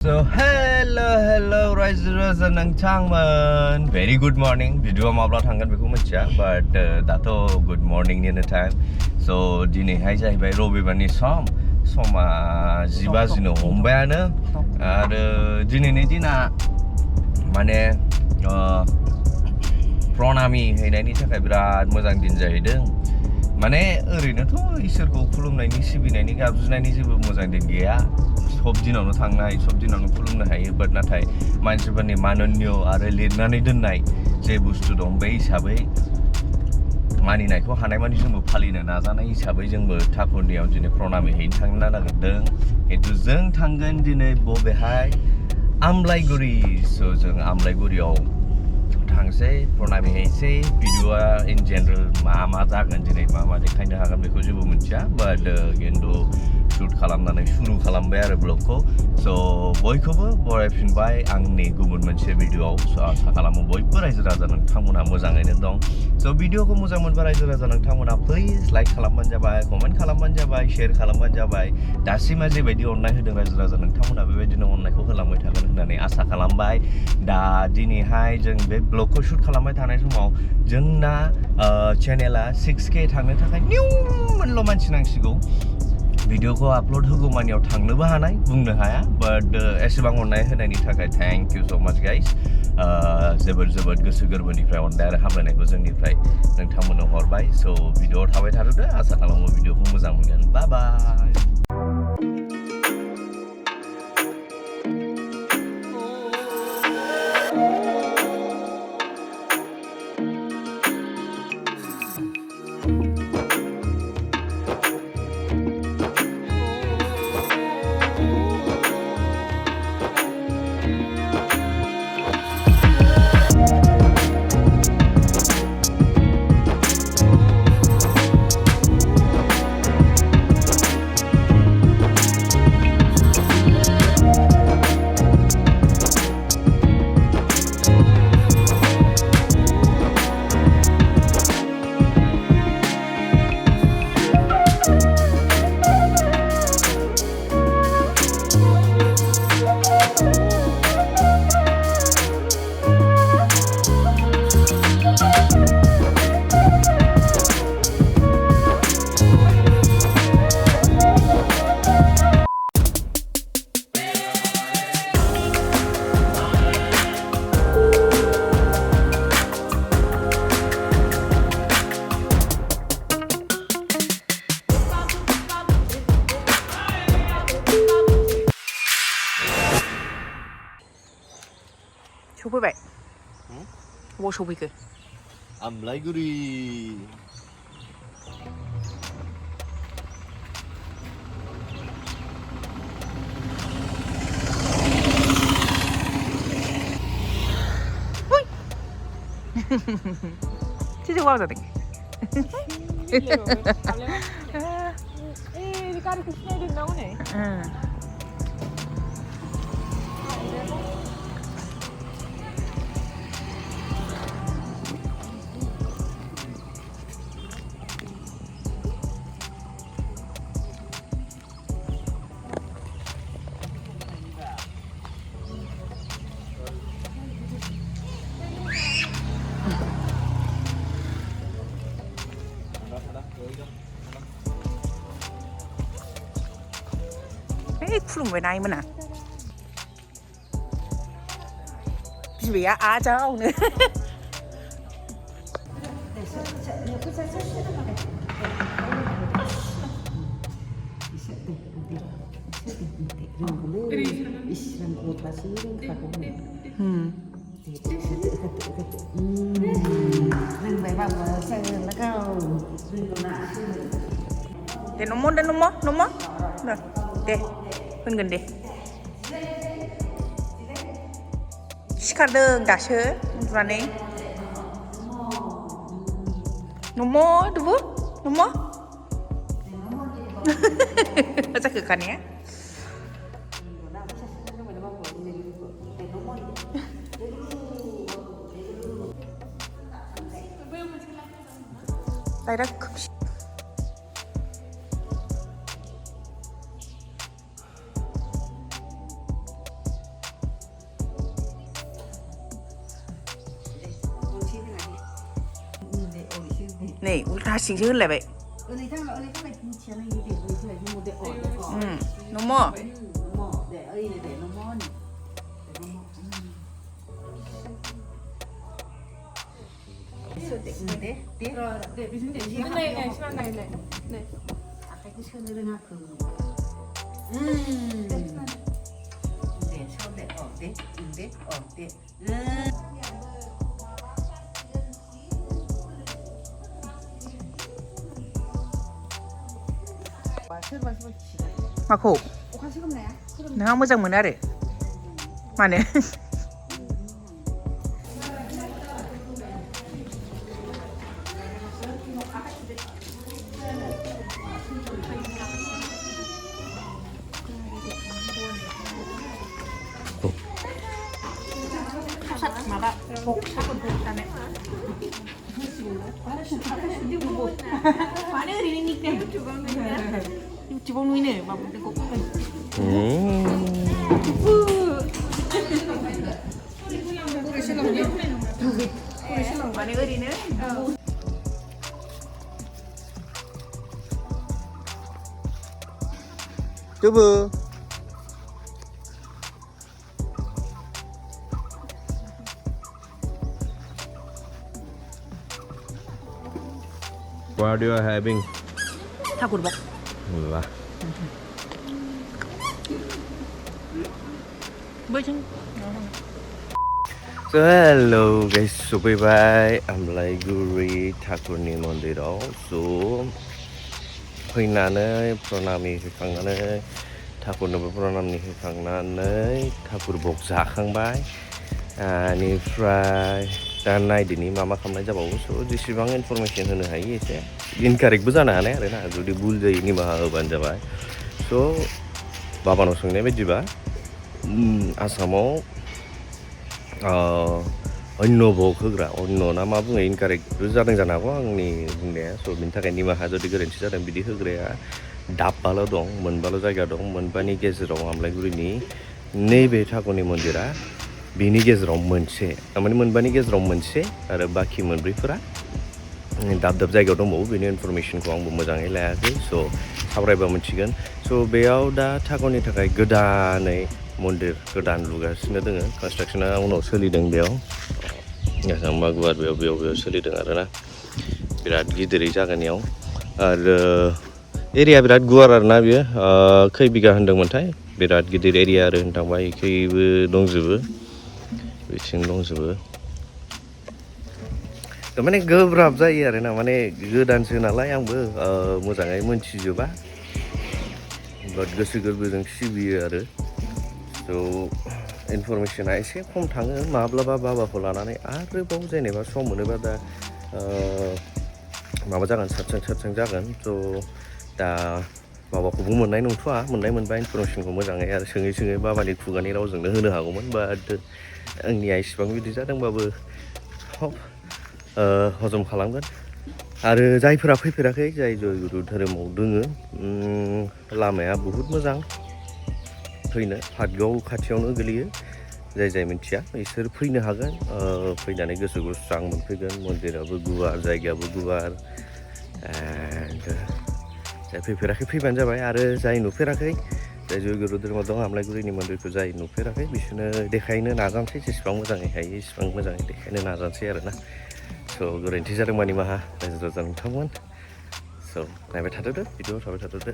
So hello रायजो राजा नोंथांमोन very good morning भिडिअआ माब्ला थांगोन बेखौ मिथिया but दाथ' good morning निनो time so दिनैहाय जाहैबाय रबिबारनि समा 10 बाजिनो हमबायानो आरो दिनैनि दिना माने प्रणामि हैनायनि थाखाय बिराद मोजां दिन जाहैदों माने ओरैनोथ' इसोरखौ खुलुमनायनि सिबिनायनि गाबज्रिनायनि जेबो मोजां दिन गैया सब दिनावनो थांनाय सब दिनावनो खुलुमनो हायो बाट नाथाय मानसिफोरनि मानन्य आरो लिरनानै दोननाय जे बुस्थु दं बे हिसाबै मानिनायखौ हानायमानि जोंबो फालिनो नाजानाय हिसाबै जोंबो ठाकुरनियाव दिनै प्रणामि हैनो थांनो नागिरदों खिन्थु जों थांगोन दिनै बबेहाय आमलाइगुरि स' जों आमलाइगुरियाव थांसै प्रणामि हैसै भिडिअआ इन जेनेरेल मा जागोन दिनै मा देखायनो हागोन बेखौ जेबो मिथिया बाट खिन्थु शुट खालामनानै शुरु खालामबाय आरो ब्लगखौ स' बयखौबो बरायफिनबाय आंनि गुबुन मोनसे भिडिअआव स' आसा खालामो बयबो रायजो राजा नोंथांमोनहा मोजाङैनो दं स' भिडिअखौ मोजां मोनबा रायजो राजा नोंथांमोनहा प्लिज लाइक खालामबानो जाबाय कमेन्ट खालामबानो जाबाय शेयार खालामबानो जाबाय दासिमा जेबायदि अननाय होदों रायजो राजा नोंथांमोनहा बेबायदिनो अननायखौ होलांबाय थागोन होननानै आसा खालामबाय दा दिनैहाय जों बे ब्लगखौ शुट खालामबाय थानाय समाव जोंना चेनेला 6K थांनो थाखाय निउमोनल' मानसि नांसिगौ भिडिअखौ आपलोड होगौमानियाव थांनोबो हानाय बुंनो हाया बाट एसेबां अननाय होनायनि थाखाय thank you so much guys जोबोद गोसो गोरबोनिफ्राय अननाय आरो हामलायनायखौ जोंनिफ्राय नोंथांमोननो हरबाय स' भिडिअआव थाबाय थादो आसा खालामो भिडिअखौ मोजां मोनगोन बाय बाय सफैबाय बबाव सफैखो आमलाइगुरि 진짜 좋아하잖아 까리 그 시내에 나오네. 응. 에이 푸른 왜 나이면아 비비야 아자 오늘 내 넘어 네 은근데 시카르 다시 우라네 넘어 두부 넘어 맞아 그 간이야 나이라 급식 Này, ultra xinh xinh lại vậy. Này thằng nó lấy cái này chén này để với cái một để ổn. Nó mò. Mỏ để ấy để nó ngon. Để rồi để ví dụ để gì này này 시간 này này này cái sơn lên ha khử để sau để ổn để ổn để Mà khổ. Nó không mới dòng mình ra để. Mà nè. Chibong nuôi nè mà mình cũng mà nè đi nữa. DOOBOO. What are you having? 타구를 먹. Wow. Bơi chân. So hello guys, so bye bye. I'm like Guri Thakurni Mondiro. So फैनानै प्रनामि होखांनानै ठाकुरनोबो प्रनामि होखांनानै ठाकुर भोग जाखांबाय बेनिफ्राय दा नायदिनि मा खालामनाय जाबावो स' जेसेबां इनफरमेसन होनो हायो एसे इनकारेक्टबो जानो हानाय आरोना जुदि भुल जायो निमाहा होबानो जाबाय स' बाबानाव सोंनाय बायदिबा आसामाव अन्य भोग होग्रा अन्य ना मा बुङो इनकारेक्टबो जादों जानो हागौ आंनि बुंनाया स' बिनि थाखाय निमाहा जुदि गोरोन्थि जादों बिदि होग्राया दाब्बाल' दं मोनबाल' जायगा दं मोनबानि गेजेराव आमलाइगुरिनि नैबे ठाकुरनि मन्दिरा बिनि गेजेराव मोनसे थारमाने मोनबानि गेजेराव मोनसे आरो बाखि मोनब्रैफोरा दाब दाब जायगायाव दंबावो बेनि इनफरमेसनखौ आंबो मोजाङै लायाखै स' सावरायबा मोनथिगोन स' बेयाव दा ठाकुरनि थाखाय गोदानै मन्दिर गोदान लुगासिनो दोङो कनस्ट्राक्सना उनाव सोलिदों बेयाव मा गुवार बेयाव सोलिदों आरोना बिराद गिदिरै जागोन इयाव आरो एरिया बिराद गुवार आरोना बियो खै बिगा होनदोंमोनथाय बिराद गिदिर एरिया आरो होननो थांबा इखैबो दंजोबो बिथिं दंजोबो माने गोब्राब जायो आरोना माने गोदानसो नालाय आंबो मोजाङै मोनथिजोबा बाट गोसो गोरबोजों सिबियो आरो स' इनफरमेसना एसे खम थाङो माब्लाबा बाबाखौ लानानै आरोबाव जेनेबा सम मोनोबा दा माबा जागोन साबसिन जागोन स' दा बाबाखौबो मोननाय नंथ'आ मोननाय मोनबा इनफरमेसनखौ मोजाङै आरो सोङै बाबानि खुगानि रावजोंनो होनो हागौमोन बाट आंनिया इसिबां बिदि जादोंबाबो हजम खालामगोन आरो जायफोरा फैफेराखै जाय जयगुरु धोरोमाव दोङो लामाया बहुद मोजां फैनो हादगाव खाथियावनो गोलैयो जाय मिन्थिया बिसोर फैनो हागोन फैनानै गोसोखौ स्रां मोनफैगोन मन्दिराबो गुवार जायगायाबो गुवार एन्ड जाय फैफेराखै फैबानो जाबाय आरो जाय नुफेराखै जाय जयगुरु धोरोमाव दं आमलाइगुरिनि मन्दिरखौ जाय नुफेराखै बिसोरनो देखायनो नाजानोसै जेसेबां मोजाङै हायो एसेबां मोजाङै देखायनो नाजानोसै आरोना स' गोरोन्थि जादोंबा निमाहा रायजो राजा नोंथांमोन स' नायबाय थादोदो भिडिअ थाबाय थादोदो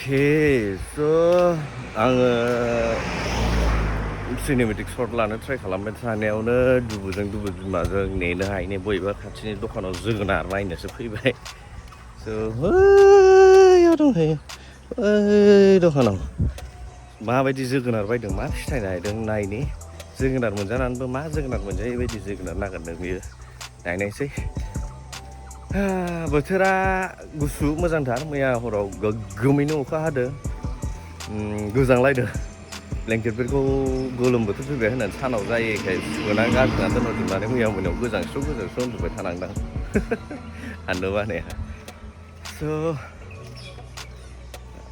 Okay, so आङो सिनेमेटिक शट लानो ट्राइ खालामबाय थानायावनो दुबुजों दुबु बिमाजों नेनो हायैनि बबेबा खाथिनि दखानाव जोगोनार नायनोसो फैबाय। So बैयाव दंहैयो बै दखानाव माबायदि जोगोनार बायदों मा फिथाइ नायदों नायनि जोगोनार मोनजानानैबो मा जोगोनार मोनजायै बायदि जोगोनार नागिरदों बियो नायनायसै। बोथोरा गुसु मोजांथार मैया हराव गोग्गोमैनो अखा हादों गोजांलायदों ब्लेंकेटफोरखौ गोलोम बोथोर फैबाय होननानै सानाव जायैखाय सुगोनानै गारना दोनहरजोबनानै मैया मोनायाव गोजांस्रो उन्दुबाय थानांदां हाननो बानाया। स'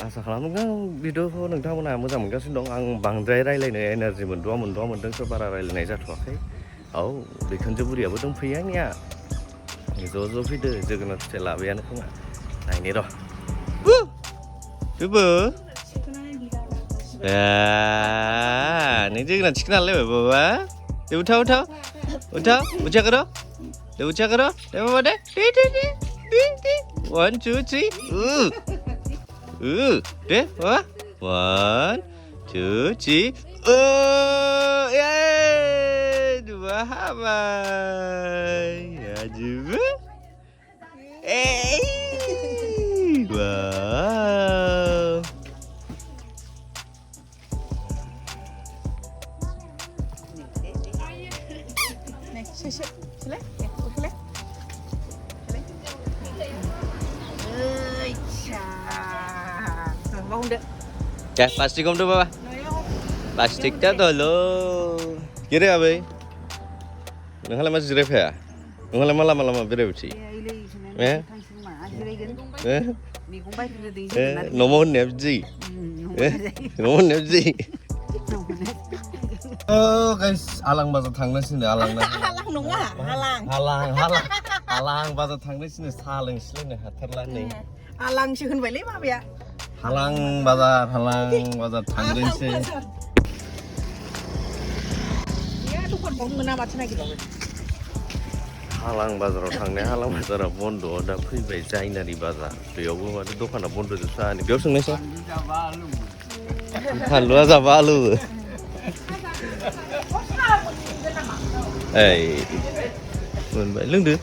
आसा खालामदों भिडिअखौ नोंथांमोनहा मोजां मोनगासिनो दं। आं बांद्राय रायलायनो एनार्जि मोनदोंसो बारा रायलायनाय जाथ'वाखै। औ बिखुनजो बुरियाबो दंफैयो आंनिया ज' फैदो जोगोनार फिथाइ लाबायानो खोमा नायनि र' दुबु नों जोगोनार थिखोना लायबाय बाबा दे उठाओ ऊँचा करो दे ऊँचा करो दे बाबा दे 1 2 3 दे बाबा 1 2 3 ये दुबुआ हाबाय या दुबु wow ya plastik om tuh bawah plastik dah dulu kira apa ini nggak masih jerep ya nggak lama berarti nomor nebji oh guys alang bazar थांनो sini alang nङा halang bazar थांनो sini saling silene hatarlah nih आलांसो होनबायलै माबाया halang bazar थांनो sini ya दखानखौ मोना माथो नागिरबाबो हालां बाजाराव थांनाय हालां बाजारा बन्द दा फैबाय जायनारि बाजार बेयावबो माथो दखाना बन्द जोबसा बेयाव सोंनायसै फानलुआ जाबा आलु ओइ मोनबाय लोंदो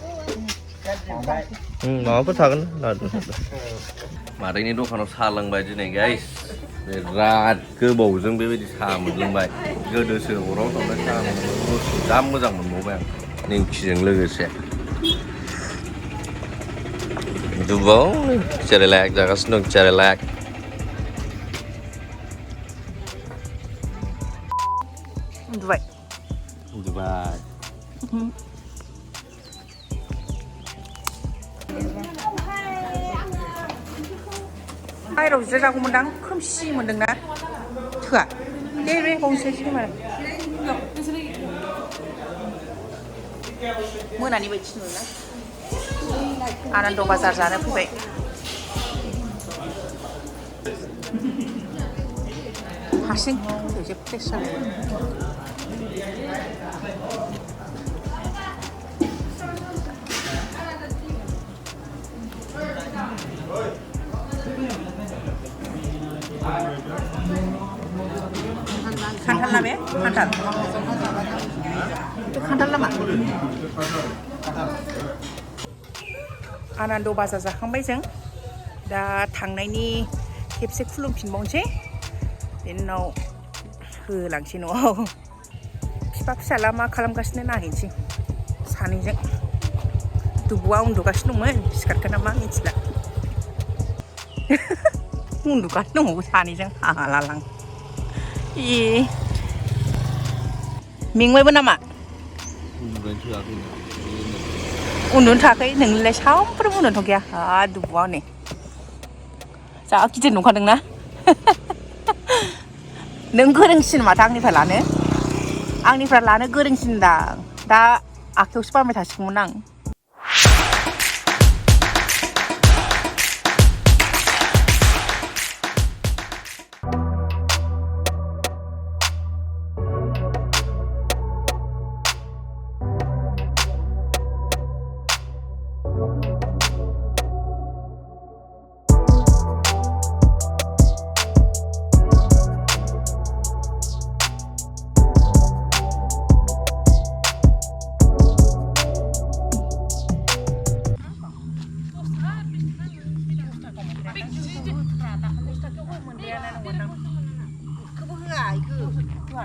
माबाफोर थागोन मादैनि दखानाव साहा लोंबाय दिनै गाइस बिराद गोबावजों बेबायदि साहा मोनलोंबाय गोदोसो हराव थांनाय साहा मोनलोंबाय जा मोजां मोनबावबाय आं नेंखिजों लोगोसे दुबाव cerilek जागासिनो दं cerilek उन्दुबाय बायहेरायाव जिरायजागौमोनदां खोमसि मोनदोंना थोआ दे बे गंसे खोमा मोनानि बायदि नुयोना आनन्द बाजार जानो फैबाय हारसिं एसे फ्रेस जाबाय खान्थाल ना बे खान्थाल नामा आनन्द बाजार जाखांबाय जों दा थांनायनि खेबसे खुलुमफिनबावनोसै बेनि उनाव होलांसै न'आव बिफा फिसाला मा खालामगासिनो नायहैनोसै सानैजों दुबुआ उन्दुगासिनो दंमोन सिखारखोना मा मिथिला उन्दुगासिनो दङ सानैजों हालालां मेंबायबो नामा उन्दुनो थाखै नोंलाय सामफ्रामबो उन्दुनोथ' गैया दुबुआ नै जा गिदिर नंखादोंना नों गोरोंसिन माथो आंनिफ्राय लानो गोरोंसिन दा आखायावसो बारबाय थासिगौमोन आं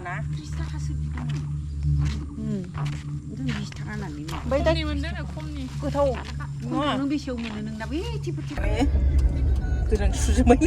ना 30 थाखासो बिदोंमोन नों 20 थाखा होननानै ओमफ्राय दा 콤니 뭔데네 콤니 गोथाव नों बेसेयाव मोनो नोंना बै टिफि गोजां सुजोबबाय